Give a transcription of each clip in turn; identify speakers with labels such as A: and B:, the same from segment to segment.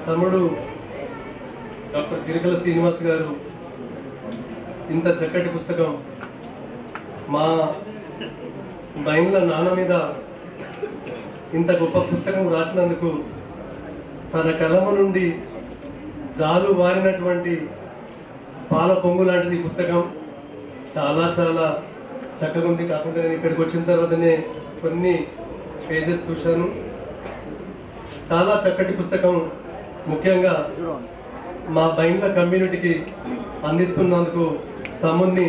A: తమ్ముడు డాక్టర్ చిలకల శ్రీనివాస్ గారు ఇంత చక్కటి పుస్తకం మా బైండ్ల నాన్న మీద ఇంత గొప్ప పుస్తకం రాసినందుకు తన కలమ నుండి జాలు వారినటువంటి పాల పొంగు లాంటిది పుస్తకం. చాలా చాలా చక్కగా ఉంది. కాకుండా నేను ఇక్కడికి వచ్చిన తర్వాతనే కొన్ని పేజెస్ చూశాను. చాలా చక్కటి పుస్తకం. ముఖ్యంగా మా బైండ్ల కమ్యూనిటీకి అందిస్తున్నందుకు తమ్ముడిని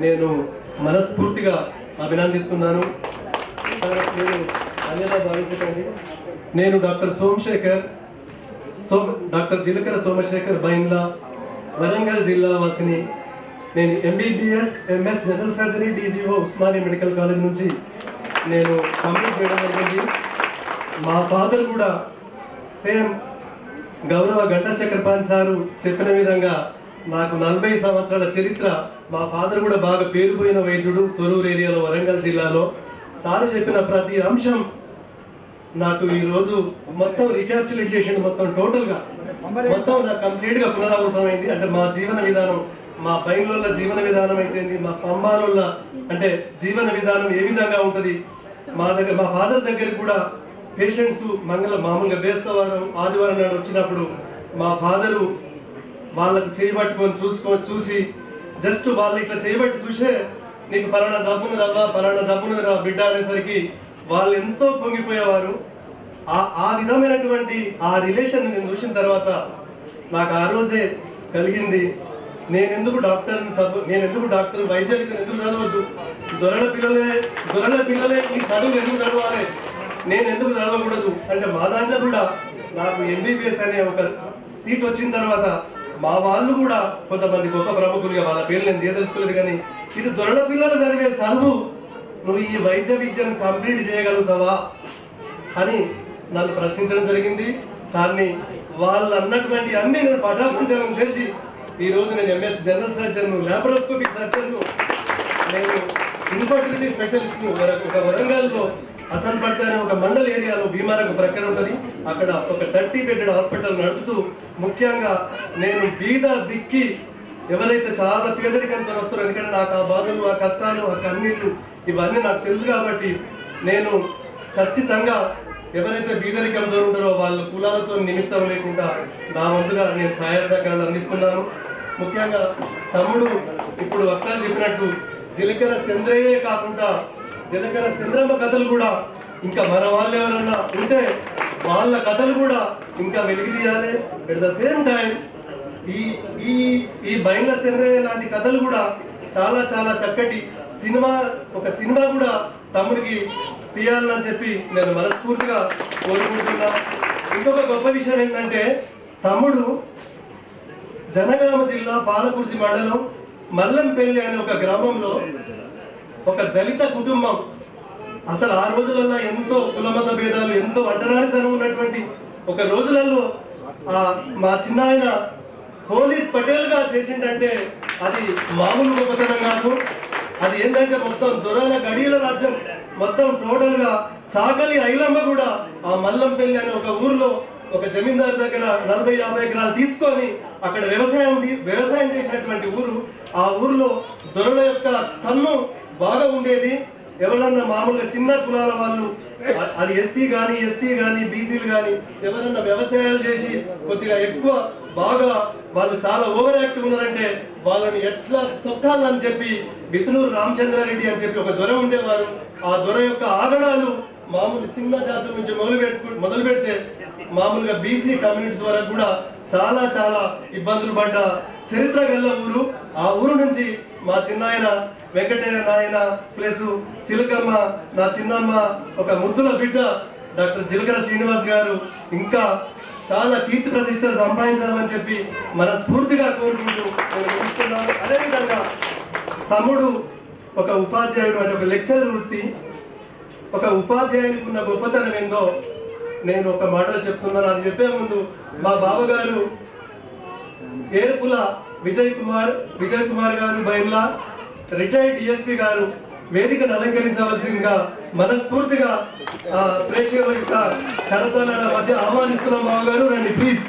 A: నేను మనస్ఫూర్తిగా అభినందిస్తున్నాను. నేను అన్యదా భావించకండి. నేను డాక్టర్ జిలకర సోమశేఖర్ బైండ్ల, వరంగల్ జిల్లా వాసిని. నేను MBBS MS general surgery DGO Osmania medical college నుంచి నేను కంప్లీట్ చేయడం జరిగింది. మా ఫాదర్ కూడా సేమ్ గౌరవ గంటా చక్రపాణి సారు చెప్పిన విధంగా నాకు 40 సంవత్సరాల చరిత్ర. మా ఫాదర్ కూడా బాగా పేరుపోయిన వైద్యుడు తొరూరు ఏరియాలో, వరంగల్ జిల్లాలో. సారు చెప్పిన ప్రతి అంశం నాకు ఈరోజు మొత్తం రీక్యాప్చులేట్ చేసింది. మొత్తం టోటల్గా మొత్తం నాకు కంప్లీట్గా పునరావృతమైంది. అంటే మా జీవన విధానం, మా బైండ్ల జీవన విధానం అయితే, మా పంబాల అంటే జీవన విధానం ఏ విధంగా ఉంటుంది. మా ఫాదర్ దగ్గర కూడా పేషెంట్స్ మామూలుగా బేస్తవారం ఆదివారం నాడు వచ్చినప్పుడు మా ఫాదరు వాళ్ళకు చేయబట్టుకొని చూసి జస్ట్ వాళ్ళు ఇట్లా చేయబట్టి చూసే నీకు పలానా జబ్బున్నదవ్వా, పలానా జబ్బున్నది రా బిడ్డ అనేసరికి వాళ్ళు ఎంతో పొంగిపోయేవారు. ఆ విధమైనటువంటి ఆ రిలేషన్ నేను చూసిన తర్వాత నాకు ఆ రోజే కలిగింది, నేనెందుకు డాక్టర్ వైద్య విద్యను ఎందుకు చదవద్దు, దొరల పిల్లలే ఈ చదువు ఎందుకు చదవాలి, నేను ఎందుకు చదవకూడదు అంటే మా దాంట్లో కూడా నాకు MBBS అనే ఒక సీట్ వచ్చిన తర్వాత మా వాళ్ళు కూడా కొంతమంది గొప్ప ప్రముఖులుగా, వాళ్ళ పేర్లు నేను తీయదలుచుకోలేదు, కానీ ఇది దొరల పిల్లలు చదివే చదువు, నువ్వు ఈ వైద్య విద్యను కంప్లీట్ చేయగలుగుతావా అని నన్ను ప్రశ్నించడం జరిగింది. కానీ వాళ్ళు అన్నటువంటి అన్ని నేను పటాపంచనం చేసి ఈరోజు నేను MS general surgeon, laparoscopic surgeon, నేను ఇన్ఫర్టిలిటీ స్పెషలిస్ట్. ఒక వరంగల్లో అసన్పట్ట అనే ఒక మండల్ ఏరియాలో భీమారకు ప్రక్కన ఉంటుంది. అక్కడ ఒక 30 బెడ్డెడ్ హాస్పిటల్ నడుపుతూ, ముఖ్యంగా నేను బీద బిక్కి ఎవరైతే చాలా పేదరికంతో వస్తారో, ఎందుకంటే నాకు ఆ బాధలు, ఆ కష్టాలు, ఆ కన్నీళ్ళు ఇవన్నీ నాకు తెలుసు కాబట్టి నేను ఖచ్చితంగా ఎవరైతే బీదరికంతో ఉంటారో వాళ్ళ కులాలతో నిమిత్తం లేకుండా నా వంతుగా నేను సహాయ సహకారాలు అందిస్తున్నాను. ముఖ్యంగా తమ్ముడు ఇప్పుడు అక్కడ చెప్పినట్టు జీలకర్ర చంద్రయ్యే కాకుండా జీలకర్ర చంద్రమ్మ కథలు కూడా ఇంకా మన వాళ్ళు ఎవరన్నా ఉంటే వాళ్ళ కథలు కూడా ఇంకా వెలికి తీయాలి. అట్ ద సేమ్ టైం ఈ బైండ్ల చంద్రయ్య లాంటి కథలు కూడా చాలా చాలా చక్కటి ఒక సినిమా కూడా తమ్ముడికి తీయాలని చెప్పి నేను మనస్ఫూర్తిగా కోరుకుంటున్నా. ఇంకొక గొప్ప విషయం ఏంటంటే, తమ్ముడు జనగామ జిల్లా పాలకుర్తి మండలం మల్లంపల్లి అనే ఒక గ్రామంలో ఒక దళిత కుటుంబం, అసలు ఆ రోజులలో ఎంతో కులమత భేదాలు, ఎంతో అంటరానితనం ఉన్నటువంటి ఒక రోజులలో మా చిన్నాయన పోలీస్ పటేల్గా చేసిందంటే అది మామూలు గొప్పతనం కాదు. అది ఏంటంటే మొత్తం దొరల గడియల రాజ్యం, మొత్తం టోటల్గా చాకలి ఐలమ్మ కూడా ఆ మల్లంపల్లి అనే ఒక ఊర్లో ఒక జమీందారు దగ్గర 40-50 ఎకరాలు తీసుకొని అక్కడ వ్యవసాయం చేసినటువంటి ఊరు. ఆ ఊర్లో దొరల యొక్క తన్ను బాగా ఉండేది. ఎవరన్నా మామూలుగా చిన్న కులాల వాళ్ళు, అది SC కానీ ST కానీ BCలు కానీ ఎవరన్నా వ్యవసాయాలు చేసి కొద్దిగా ఎక్కువ బాగా వాళ్ళు చాలా ఓవర్ యాక్టివ్ ఉన్నారంటే వాళ్ళని ఎట్లా తొక్కాలని చెప్పి బిసునూరు రామచంద్రారెడ్డి అని చెప్పి ఒక దొర ఉండేవారు. ఆ దొర యొక్క ఆగడాలు మామూలు చిన్న జాతుల నుంచి మొదలు పెడితే మామూలుగా BC కమ్యూనిటీస్ వరకు కూడా చాలా చాలా ఇబ్బందులు పడ్డ చరిత్ర గల్ల ఊరు. ఆ ఊరు నుంచి మా చిన్నాయన వెంకటయ్య నాయన ప్లస్ చిలకమ్మ, నా చిన్నమ్మ, ఒక ముద్దుల బిడ్డ డాక్టర్ జిలకర శ్రీనివాస్ గారు ఇంకా చాలా కీర్తి ప్రతిష్టలు సంపాదించాలని చెప్పి మనస్ఫూర్తిగా కోరుకుంటూ నేను ముగిస్తున్నాను. అదేవిధంగా తమ్ముడు ఒక ఉపాధ్యాయుడు, అంటే ఒక లెక్చరర్ వృత్తి, ఒక ఉపాధ్యాయునికి ఉన్న గొప్పతనం ఏందో నేను ఒక మాటలో చెప్తున్నాను. అది చెప్పే ముందు మా బావగారు ఏర్పుల విజయ్ కుమార్ గారు బైండ్ల రిటైర్డ్ DSP గారు వేదికను అలంకరించవలసిందిగా మనస్ఫూర్తిగా ప్రేక్షకుల యొక్క కరతాళాల మధ్య ఆహ్వానిస్తున్నాం. బావగారు రండి ప్లీజ్.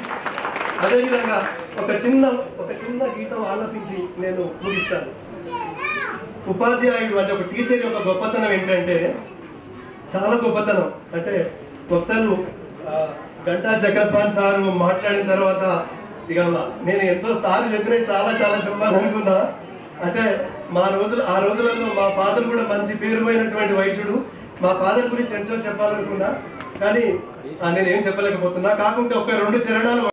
A: అదేవిధంగా ఒక చిన్న గీతం ఆలపించి నేను ముగిస్తాను. ఉపాధ్యాయుడు అంటే ఒక టీచర్ యొక్క గొప్పతనం ఏంటంటే చాలా గొప్పతనం. అంటే వక్తలు గంటా చక్రపాణి సారు మాట్లాడిన తర్వాత ఇక నేను ఎంతో సార్లు చెప్పిన చాలా చెప్పాలనుకున్నా. అంటే ఆ రోజులలో మా ఫాదర్ కూడా మంచి పేరు పోయినటువంటి వైద్యుడు. మా ఫాదర్ గురించి ఎంతో చెప్పాలనుకున్నా, కానీ నేనేం చెప్పలేకపోతున్నా. కాకుంటే ఒక 2 చరణాలు